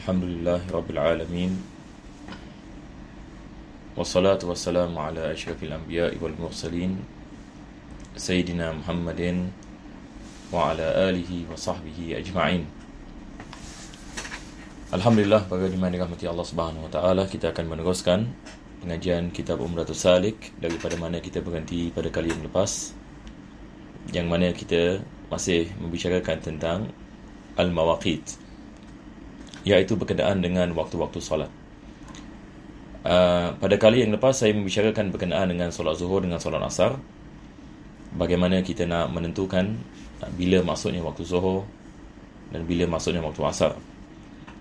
Alhamdulillah Rabbil Alamin. Wassalatu wassalamu ala ashrafil anbiya'i wal mursalin Sayyidina Muhammadin wa ala alihi wa sahbihi ajma'in. Alhamdulillah, bagaimana dirahmati Allah Subhanahu wa taala, kita akan meneruskan pengajian kitab Umratus Salik daripada mana kita berhenti pada kali yang lepas, yang mana kita masih membicarakan tentang al-mawaqit, iaitu berkenaan dengan waktu-waktu solat. Pada kali yang lepas saya membicarakan berkenaan dengan solat zuhur dengan solat asar, bagaimana kita nak menentukan bila masuknya waktu zuhur dan bila masuknya waktu asar.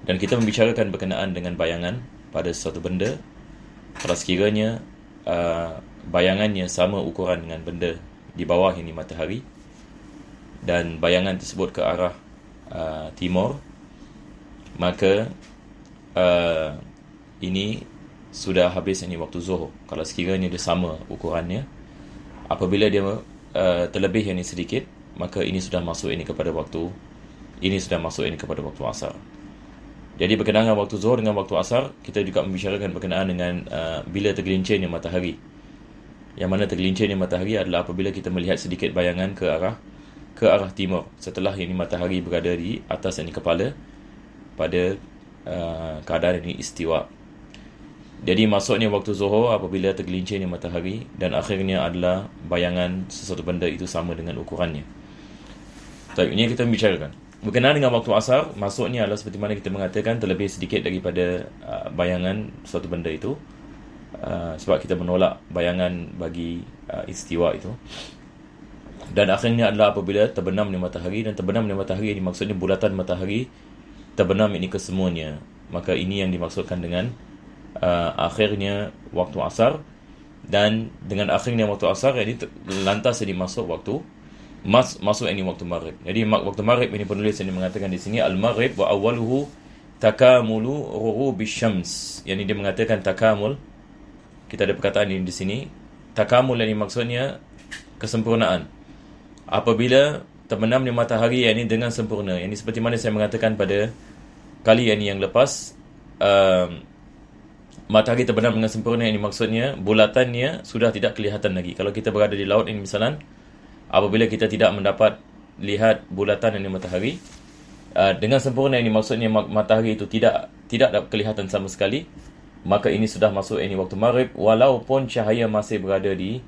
Dan kita membicarakan berkenaan dengan bayangan pada sesuatu benda, kalau sekiranya bayangannya sama ukuran dengan benda di bawah ini matahari, dan bayangan tersebut ke arah timur, maka ini sudah habis ini waktu zuhur. Kalau sekiranya dia sama ukurannya, apabila dia terlebih ini sedikit, maka ini sudah masuk ini kepada waktu asar. Jadi berkenaan dengan waktu zuhur dengan waktu asar, kita juga membicarakan berkenaan dengan bila tergelincirnya matahari. Yang mana tergelincirnya matahari adalah apabila kita melihat sedikit bayangan ke arah timur, setelah ini matahari berada di atas ini kepala pada keadaan ini istiwa. Jadi masuknya waktu zuhur apabila tergelincirnya matahari, dan akhirnya adalah bayangan sesuatu benda itu sama dengan ukurannya. Ini kita membicarakan. Berkenaan dengan waktu asar, masuknya adalah seperti mana kita mengatakan terlebih sedikit daripada bayangan suatu benda itu, sebab kita menolak bayangan bagi istiwa itu. Dan akhirnya adalah apabila terbenamnya matahari, dan terbenamnya matahari ini maksudnya bulatan matahari terbenam ini kesemuanya, maka ini yang dimaksudkan dengan akhirnya waktu asar. Dan dengan akhirnya waktu asar ini lantas ini masuk ini waktu maghrib. Jadi waktu maghrib ini penulis ini mengatakan di sini al-maghrib wa awwaluhu takamulu ghurubish syams. Yani dia mengatakan takamul, kita ada perkataan ini di sini takamul, yang maksudnya kesempurnaan. Apabila terbenamnya matahari ini dengan sempurna, ini seperti mana saya mengatakan pada kali ini yang lepas, matahari terbenam dengan sempurna, ini maksudnya bulatannya sudah tidak kelihatan lagi. Kalau kita berada di laut ini misalan, apabila kita tidak mendapat lihat bulatan ini matahari dengan sempurna, ini maksudnya matahari itu tidak dapat kelihatan sama sekali, maka ini sudah masuk ini waktu maghrib, walaupun cahaya masih berada di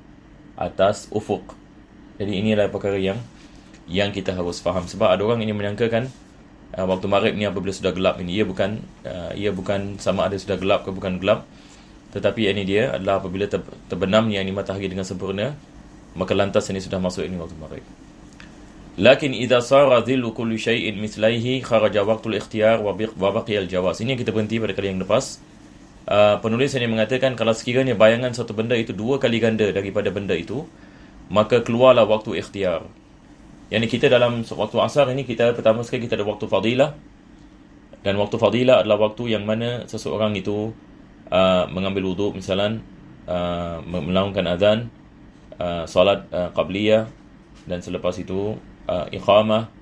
atas ufuk. Jadi inilah perkara yang kita harus faham. Sebab ada orang ini menyangkakan waktu maghrib ni apabila sudah gelap ini, ia bukan sama ada sudah gelap ke bukan gelap, tetapi ini dia adalah apabila terbenamnya ini matahari dengan sempurna, maka lantas ini sudah masuk ini waktu maghrib. Lakin idza sara dhillu kulli shay'in mithlaihi kharaja waqtul ikhtiyar wa baqiya al-jawaz. Ini yang kita berhenti pada kali yang lepas. Penulis ini mengatakan kalau sekiranya bayangan satu benda itu dua kali ganda daripada benda itu, maka keluarlah waktu ikhtiyar. Yang kita dalam waktu asar ini, kita pertama sekali kita ada waktu fadilah. Dan waktu fadilah adalah waktu yang mana seseorang itu mengambil wuduk misalan, melaungkan azan, solat qabliyah, dan selepas itu iqamah,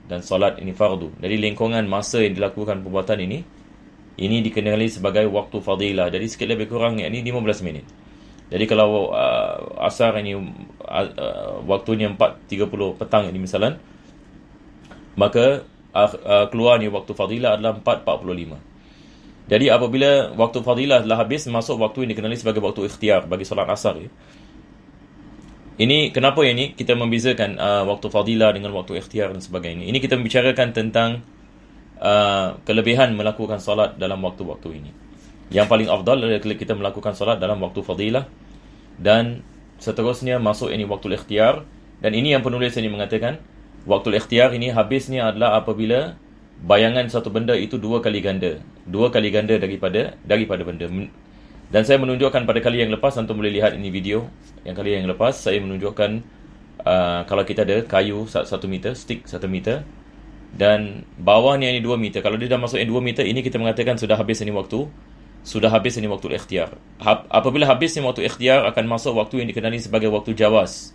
dan solat ini fardu. Jadi lingkungan masa yang dilakukan perbuatan ini dikenali sebagai waktu fadilah. Jadi sikit lebih kurang ini 15 minit. Jadi kalau asar ini waktunya 4.30 petang ini misalan, maka keluarnya waktu fadilah adalah 4.45. Jadi apabila waktu fadilah telah habis, masuk waktu yang dikenali sebagai waktu ikhtiar bagi solat asar. Ini kenapa ini kita membezakan waktu fadilah dengan waktu ikhtiar dan sebagainya. Ini kita membicarakan tentang kelebihan melakukan solat dalam waktu-waktu ini. Yang paling afdal adalah kita melakukan solat dalam waktu fadilah, dan seterusnya masuk ini waktu ikhtiar. Dan ini yang penulis ini mengatakan waktu ikhtiar ini habisnya adalah apabila bayangan satu benda itu dua kali ganda daripada benda. Dan saya menunjukkan pada kali yang lepas, antum boleh lihat ini video yang kali yang lepas, saya menunjukkan kalau kita ada kayu 1 meter, stick 1 meter, dan bawahnya ini 2 meter. Kalau dia dah masuk 2 meter, ini kita mengatakan sudah habis ini waktu ikhtiar. Apabila habis ini waktu ikhtiar, akan masuk waktu yang dikenali sebagai waktu jawaz.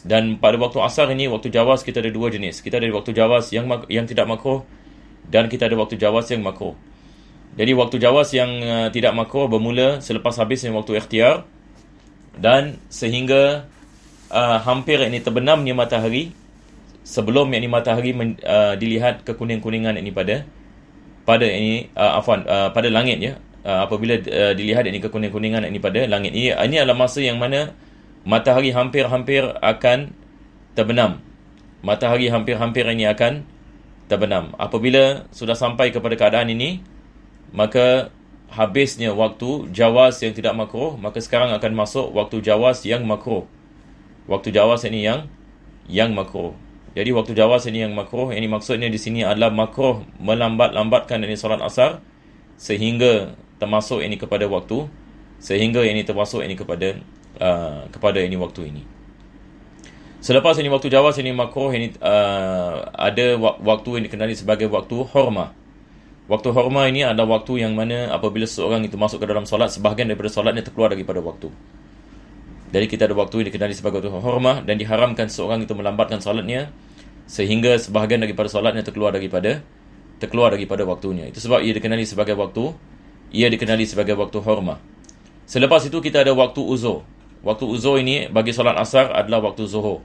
Dan pada waktu asar ini, waktu jawaz kita ada 2 jenis. Kita ada waktu jawaz yang tidak makruh, dan kita ada waktu jawaz yang makruh. Jadi waktu jawaz yang tidak makruh bermula selepas habisnya waktu ikhtiar dan sehingga hampir ini terbenamnya matahari, sebelum ini matahari dilihat kekuning-kuningan ini pada langit ya. Apabila dilihat ini kekuning-kuningan ini pada langit, ini adalah masa yang mana matahari hampir-hampir akan terbenam. Matahari hampir-hampir ini akan terbenam. Apabila sudah sampai kepada keadaan ini, maka habisnya waktu jawaz yang tidak makruh, maka sekarang akan masuk waktu jawaz yang makruh. Waktu jawaz ini yang makruh. Jadi waktu jawaz ini yang makruh, ini maksudnya di sini adalah makruh melambat-lambatkan ini solat asar sehingga termasuk ini kepada waktu, sehingga ini termasuk ini kepada ini waktu ini. Selepas ini waktu jawaz ini makruh, ini ada waktu yang dikenali sebagai waktu hurmah. Waktu hurmah ini adalah waktu yang mana apabila seseorang itu masuk ke dalam solat, sebahagian daripada solatnya terkeluar daripada waktu. Jadi kita ada waktu yang dikenali sebagai waktu hurmah, dan diharamkan seseorang itu melambatkan solatnya sehingga sebahagian daripada solatnya terkeluar daripada waktunya. Itu sebab ia dikenali sebagai waktu hurmah. Selepas itu kita ada waktu uzur. Waktu uzur ini bagi solat asar adalah waktu zuhur.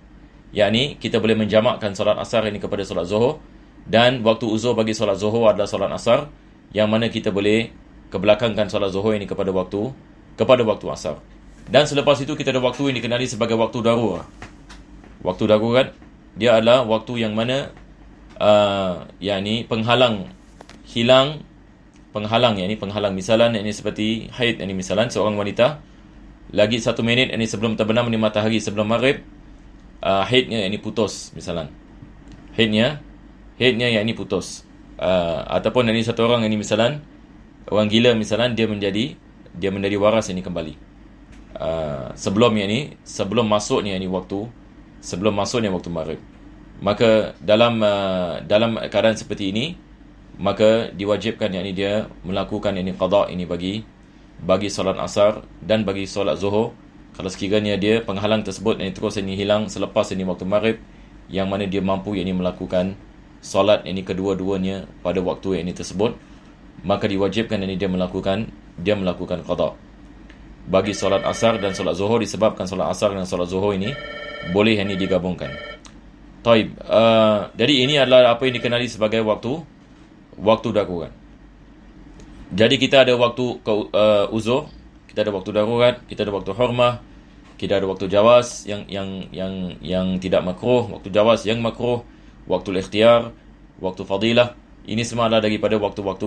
Yakni kita boleh menjamakkan solat asar ini kepada solat zuhur, dan waktu uzur bagi solat zuhur adalah solat asar, yang mana kita boleh kebelakangkan solat zuhur ini kepada waktu asar. Dan selepas itu kita ada waktu yang dikenali sebagai waktu darurat. Waktu darurat dia adalah waktu yang mana yakni penghalang misalan ini seperti haid, ini misalan seorang wanita lagi 1 minit ini sebelum terbenam ni matahari, sebelum maghrib, haidnya ini putus misalan. Haidnya yang ini putus. Ataupun ini satu orang ini misalan orang gila misalan, dia menjadi waras ini kembali. Sebelum masuknya waktu maghrib. Maka dalam keadaan seperti ini, maka diwajibkan yakni dia melakukan ini qada ini bagi solat asar dan bagi solat zuhur, kalau sekiranya dia penghalang tersebut ini terus ini hilang selepas ini waktu maghrib, yang mana dia mampu yakni melakukan solat ini kedua-duanya pada waktu ini tersebut, maka diwajibkan ini dia melakukan qada bagi solat asar dan solat zuhur, disebabkan solat asar dan solat zuhur ini boleh ini digabungkan. Taib. Jadi ini adalah apa yang dikenali sebagai waktu darurat. Jadi kita ada waktu uzur, kita ada waktu darurat, kita ada waktu hurmah, kita ada waktu jawaz yang tidak makruh, waktu jawaz yang makruh, waktu ikhtiar, waktu fadilah. Ini semua adalah daripada waktu-waktu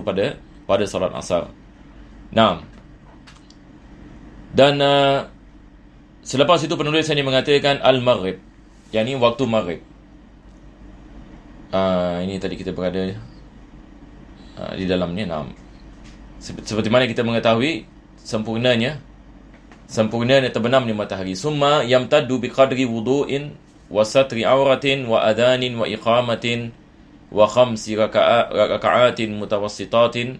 pada solat asar. Nah, dan selepas itu penulis ini mengatakan al-maghrib, yakni waktu maghrib. Ini tadi kita berada di dalamnya. Nah, seperti mana kita mengetahui sempurnanya terbenamnya matahari. Summa yamtaddu biqadri wudu'in wa satri auratin wa adhanin wa iqamatin wa khamsi raka'atin mutawassitatin,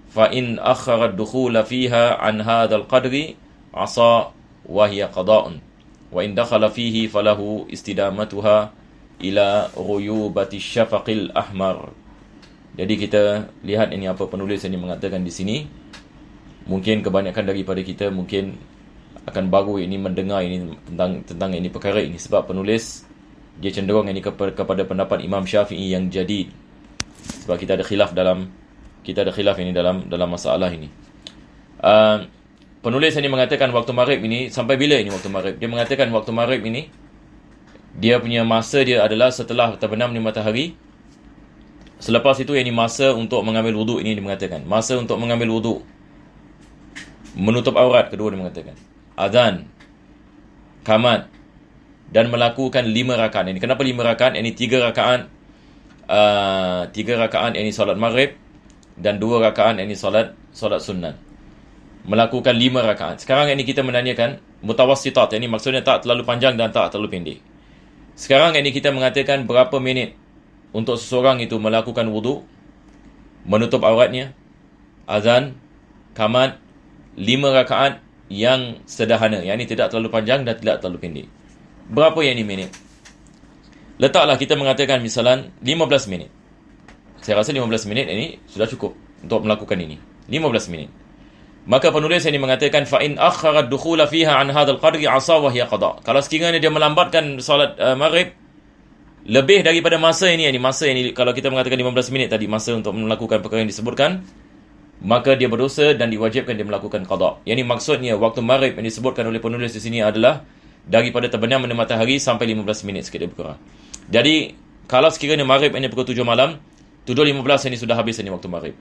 fa in akhara ad-dukhula fiha an hadha al-qadri asa wa hiya qada'un, wa in dakhala fihi falahu istidamatuha ila ghuyubati syafaqil ahmar. Jadi kita lihat ini apa penulis ini mengatakan di sini. Mungkin kebanyakan daripada kita mungkin akan baru ini mendengar ini tentang ini perkara ini, sebab penulis dia cenderung ini kepada pendapat Imam Syafi'i yang jadid. Sebab kita ada khilaf ini dalam masalah ini. Penulis ini mengatakan waktu maghrib ini sampai bila ini waktu maghrib? Dia mengatakan waktu maghrib ini dia punya masa dia adalah setelah terbenamnya matahari. Selepas itu ini masa untuk mengambil wuduk, ini dia mengatakan. Masa untuk mengambil wuduk, menutup aurat, kedua dia mengatakan. Azan, qamat, dan melakukan 5 rakaat. Ini kenapa 5 rakaat? Ini 3 rakaat. 3 rakaat ini solat maghrib, dan 2 rakaat ini solat sunat. Melakukan 5 rakaat. Sekarang ini kita menanyakan mutawassitat, ini maksudnya tak terlalu panjang dan tak terlalu pendek. Sekarang ini kita mengatakan berapa minit untuk seseorang itu melakukan wuduk, menutup auratnya, azan, qamat, 5 rakaat yang sederhana, yang ini tidak terlalu panjang dan tidak terlalu pendek. Berapa yang ini minit? Letaklah kita mengatakan misalan 15 minit. saya rasa 15 minit ini sudah cukup untuk melakukan ini. 15 minit. Maka penulis ini mengatakan fa in akhara ad-dukhula fiha an hadzal qadri asa wa hiya qada. Kalau sekiranya dia melambatkan solat maghrib lebih daripada masa ini kalau kita mengatakan 15 minit tadi masa untuk melakukan perkara yang disebutkan, maka dia berdosa dan diwajibkan dia melakukan qada. Yang ini maksudnya waktu maghrib yang disebutkan oleh penulis di sini adalah daripada terbenam matahari sampai 15 minit sikit lebih kurang. Jadi kalau sekiranya maghrib ini pukul 7 malam, 7.15 ini sudah habis ini waktu maghrib.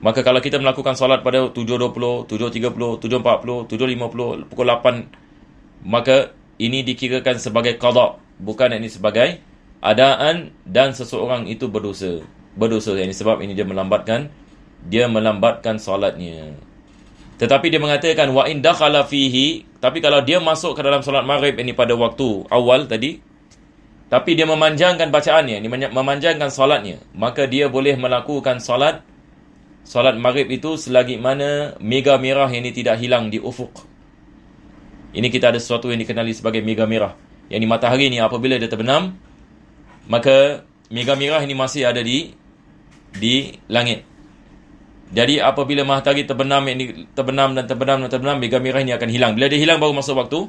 Maka kalau kita melakukan solat pada 7.20, 7.30, 7.40, 7.50, pukul 8, maka ini dikirakan sebagai qada, bukan ini sebagai adaan, dan seseorang itu berdosa. Berdosa ini sebab ini dia melambatkan solatnya. Tetapi dia mengatakan wa in dakhala fihi, tapi kalau dia masuk ke dalam solat maghrib ini pada waktu awal tadi, tapi dia memanjangkan bacaannya, memanjangkan solatnya, maka dia boleh melakukan solat maghrib itu selagi mana mega merah ini tidak hilang di ufuk. Ini kita ada sesuatu yang dikenali sebagai mega merah. Yang di matahari ini apabila dia terbenam, maka mega merah ini masih ada di langit. Jadi apabila matahari terbenam, mega merah ini akan hilang. Bila dia hilang baru masuk waktu,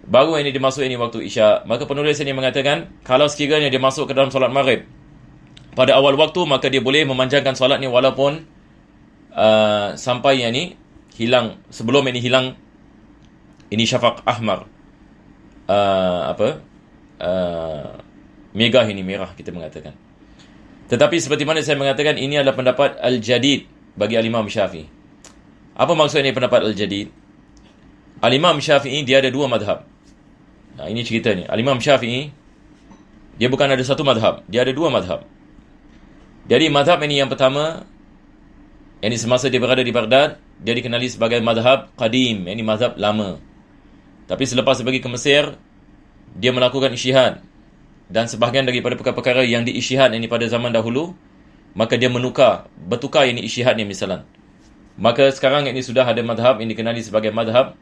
baru ini dimasuk ini waktu Isya. Maka penulis ini mengatakan kalau sekiranya dia masuk ke dalam solat maghrib pada awal waktu, maka dia boleh memanjangkan solatnya walaupun sampai yang ini hilang, sebelum ini hilang ini syafaq ahmar, megah ini merah kita mengatakan. Tetapi seperti mana saya mengatakan, ini adalah pendapat al-jadid bagi al-Imam Syafi'i. Apa maksudnya pendapat al-jadid? Al-Imam Syafi'i dia ada dua madhab. Nah, ini ceritanya. Al-Imam Syafi'i dia bukan ada satu madhab, dia ada dua madhab. Jadi madhab ini yang pertama, yang ini semasa dia berada di Baghdad, dia dikenali sebagai madhab qadim, yang ini madhab lama. Tapi selepas dia pergi ke Mesir, dia melakukan isyihad, dan sebahagian daripada perkara-perkara yang diisyihad ini pada zaman dahulu, maka dia bertukar ini isyihadnya misalan. Maka sekarang ini sudah ada madhab yang dikenali sebagai madhab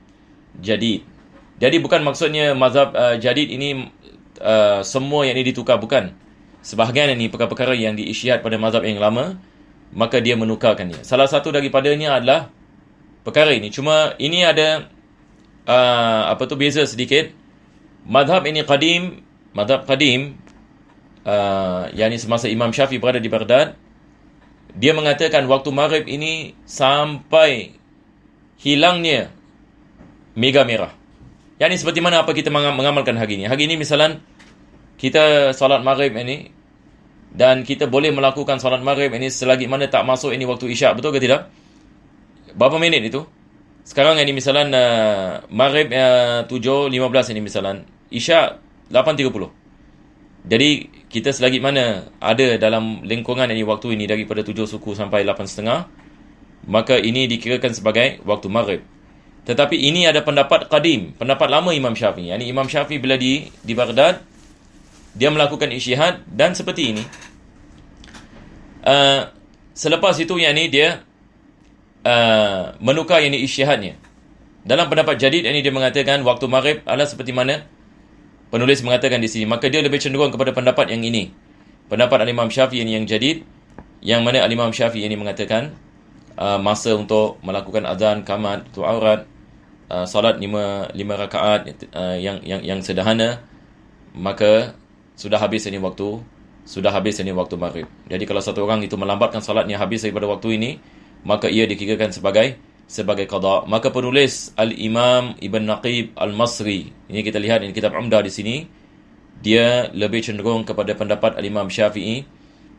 jadid. Jadi bukan maksudnya madhab jadid ini semua yang ini ditukar, bukan. Sebahagian ini perkara-perkara yang diisyihad pada mazhab yang lama, maka dia menukarkannya. Salah satu daripadanya adalah perkara ini. Cuma ini ada beza sedikit. Mazhab ini qadim, yang ini semasa Imam Syafi'i berada di Baghdad, dia mengatakan waktu maghrib ini sampai hilangnya mega merah. Yang ini seperti mana apa kita mengamalkan hari ini. Hari ini misalan kita salat maghrib ini, dan kita boleh melakukan salat maghrib ini selagi mana tak masuk ini waktu Isya, betul ke tidak? Berapa minit itu? Sekarang ini misalan maghrib 7.15 ini misalan, Isya 8.30. Jadi kita selagi mana ada dalam lingkungan ini waktu ini daripada 7 suku sampai 8.30, maka ini dikirakan sebagai waktu maghrib. Tetapi ini ada pendapat qadim, pendapat lama Imam Syafi'i. Yani Imam Syafi'i bila di Baghdad, dia melakukan isyihad, dan seperti ini. Selepas itu yang ini dia menukar yang ini isyihadnya. Dalam pendapat jadid ini dia mengatakan waktu maghrib adalah seperti mana penulis mengatakan di sini. Maka dia lebih cenderung kepada pendapat yang ini. Pendapat Al-Imam Syafi'i ini yang jadid, yang mana Al-Imam Syafi'i ini mengatakan masa untuk melakukan azan, qamat, tu aurat, salat 5 rakaat yang sederhana, maka sudah habis ini waktu maghrib. Jadi kalau satu orang itu melambatkan salatnya habis daripada waktu ini, maka ia dikirakan sebagai qada. Maka penulis Al-Imam Ibn Naqib Al-Masri, ini kita lihat ini kitab Umdah di sini, dia lebih cenderung kepada pendapat Al-Imam Syafi'i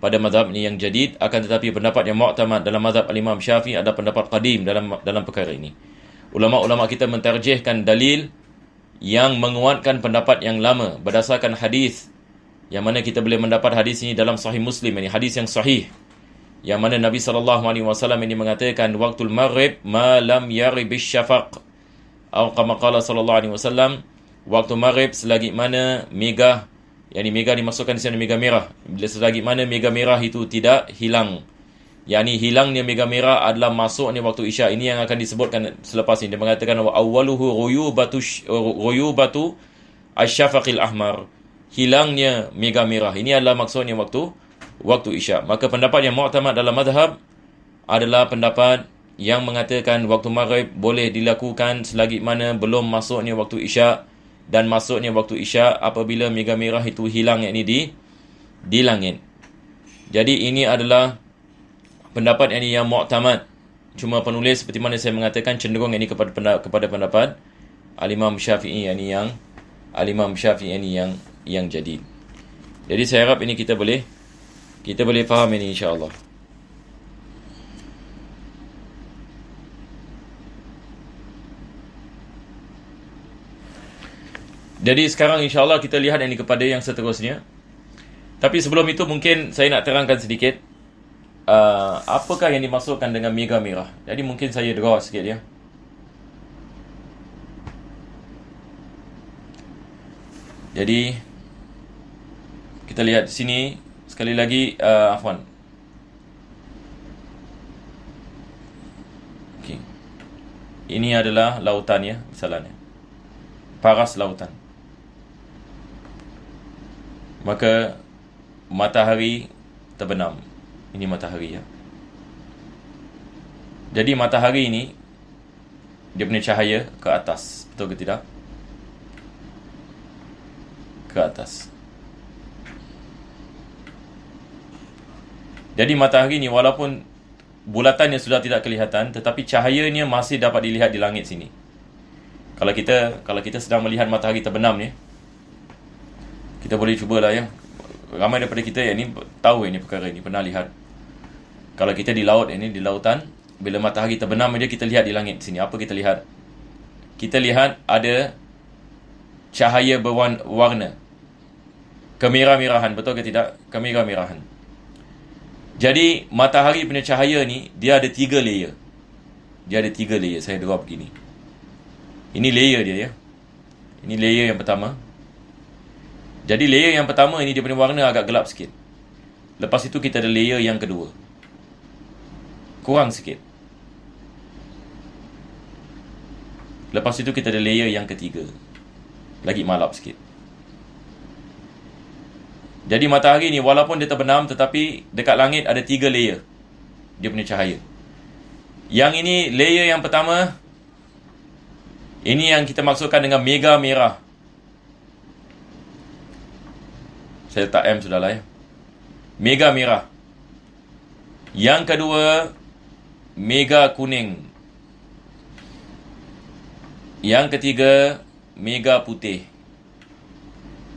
pada mazhab ini yang jadid. Akan tetapi pendapat yang mu'tamad dalam mazhab Al-Imam Syafi'i adalah pendapat qadim dalam perkara ini. Ulama-ulama kita mentarjihkan dalil yang menguatkan pendapat yang lama berdasarkan hadis, yang mana kita boleh mendapat hadis ini dalam Sahih Muslim, ini hadis yang sahih, yang mana Nabi SAW ini mengatakan waktul maghrib ma lam yaribish syafaq, atau kama qala SAW, waktu maghrib selagi mana mega, yakni mega dimasukkan di sana mega merah, bila selagi mana mega merah itu tidak hilang, yakni hilangnya mega merah adalah masuknya waktu Isya. Ini yang akan disebutkan selepas ini. Dia mengatakan wa awwaluhu ghuyubatu asy-syafaqil ahmar, hilangnya mega merah. Ini adalah maksudnya waktu waktu isyak. Maka pendapat yang mu'tamad dalam mazhab adalah pendapat yang mengatakan waktu maghrib boleh dilakukan selagi mana belum masuknya waktu isyak, dan masuknya waktu isyak apabila mega merah itu hilang, yakni di langit. Jadi ini adalah pendapat yang mu'tamad. Cuma penulis seperti mana saya mengatakan cenderung ini kepada pendapat Al-Imam Syafi'i yang jadi. Jadi saya harap ini kita boleh faham ini insya-Allah. Jadi sekarang insya-Allah kita lihat ini kepada yang seterusnya. Tapi sebelum itu mungkin saya nak terangkan sedikit apakah yang dimaksudkan dengan mega merah. Jadi mungkin saya draw sikit ya. Jadi kita lihat di sini sekali lagi, afwan. Okey. Ini adalah lautan ya, misalnya. Paras lautan. Maka matahari terbenam. Ini matahari ya. Jadi matahari ini dia punya cahaya ke atas, betul ke tidak? Ke atas. Jadi matahari ni walaupun bulatannya sudah tidak kelihatan, tetapi cahayanya masih dapat dilihat di langit sini. Kalau kita sedang melihat matahari terbenam ni, kita boleh cubalah ya. Ramai daripada kita yang ni tahu ini perkara ini, pernah lihat. Kalau kita di laut ini, di lautan, bila matahari terbenam saja kita lihat di langit sini. Apa kita lihat? Kita lihat ada cahaya berwarna. Kemerah-merahan, betul ke tidak? Kemerah-merahan. Jadi matahari punya cahaya ni dia ada 3 layer. Dia ada 3 layer. Saya draw begini. Ini layer dia ya. Ini layer yang pertama. Jadi layer yang pertama ini dia punya warna agak gelap sikit. Lepas itu kita ada layer yang kedua. Kurang sikit. Lepas itu kita ada layer yang ketiga. Lagi malap sikit. Jadi matahari ni walaupun dia terbenam, tetapi dekat langit ada 3 layer dia punya cahaya. Yang ini layer yang pertama, ini yang kita maksudkan dengan mega merah. Saya letak M sudahlah ya. Mega merah. Yang kedua, mega kuning. Yang ketiga, mega putih.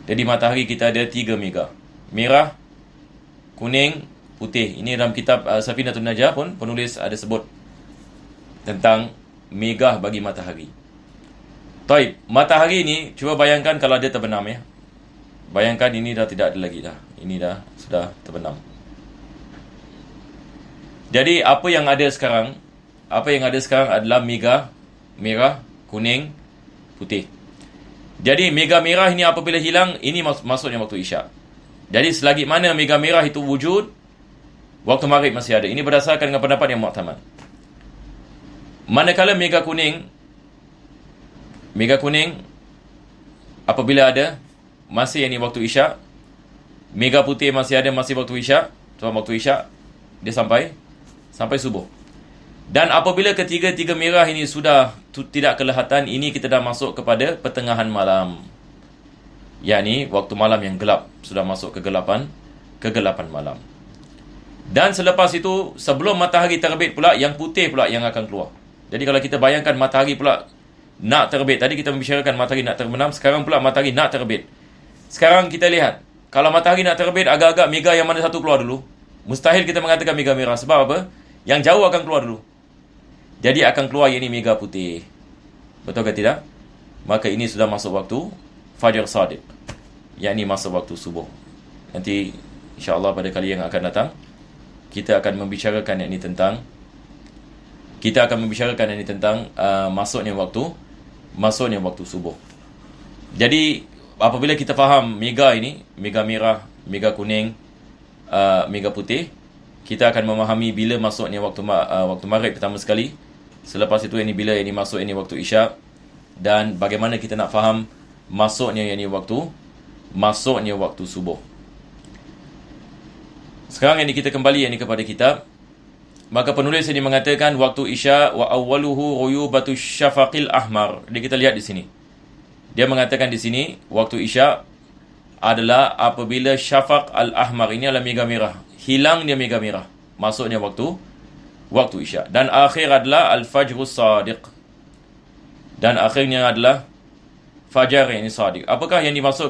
Jadi matahari kita ada 3 mega. Merah, kuning, putih. Ini dalam kitab Safinatun Najah pun penulis ada sebut tentang mega bagi matahari. Taib, matahari ni cuba bayangkan kalau dia terbenam ya. Bayangkan ini dah tidak ada lagi dah. Ini dah sudah terbenam. Jadi apa yang ada sekarang adalah mega merah, kuning, putih. Jadi mega merah ini apabila hilang, ini maksudnya waktu isyak. Jadi selagi mana mega merah itu wujud, waktu maghrib masih ada. Ini berdasarkan dengan pendapat yang mu'tamad. Manakala mega kuning apabila ada, masih ini waktu isyak. Mega putih masih ada, masih waktu isyak. Sebab waktu isyak dia sampai subuh. Dan apabila ketiga-tiga merah ini sudah tidak kelihatan, ini kita dah masuk kepada pertengahan malam. Yakni waktu malam yang gelap, sudah masuk kegelapan malam. Dan selepas itu, sebelum matahari terbit pula, yang putih pula yang akan keluar. Jadi kalau kita bayangkan matahari pula nak terbit, tadi kita membicarakan matahari nak terbenam, sekarang pula matahari nak terbit. Sekarang kita lihat, kalau matahari nak terbit, agak-agak mega yang mana satu keluar dulu. Mustahil kita mengatakan mega merah. Sebab apa? Yang jauh akan keluar dulu. Jadi akan keluar yang ini mega putih. Betul ke tidak? Maka ini sudah masuk waktu Fajar Sadiq. Yang ini masuk waktu subuh. Nanti insya-Allah pada kali yang akan datang kita akan membicarakan yang ini tentang masuknya waktu subuh. Jadi apabila kita faham mega ini, mega merah, mega kuning, mega putih, kita akan memahami bila masuknya waktu maghrib pertama sekali. Selepas itu ini bila ini masuk ini waktu isyak, dan bagaimana kita nak faham masuknya waktu subuh. Sekarang ini kita kembali kepada kitab. Maka penulis ini mengatakan waktu isya wa awwaluhu ghuyubatu syafaqil ahmar. Jadi kita lihat di sini. Dia mengatakan di sini waktu isya adalah apabila syafaq al-ahmar, ini adalah mega merah. Hilang dia mega merah. Maksudnya waktu isya. Dan akhir adalah al-fajrus sadiq. Dan akhirnya adalah fajar yang sadiq. Apakah yang dimaksud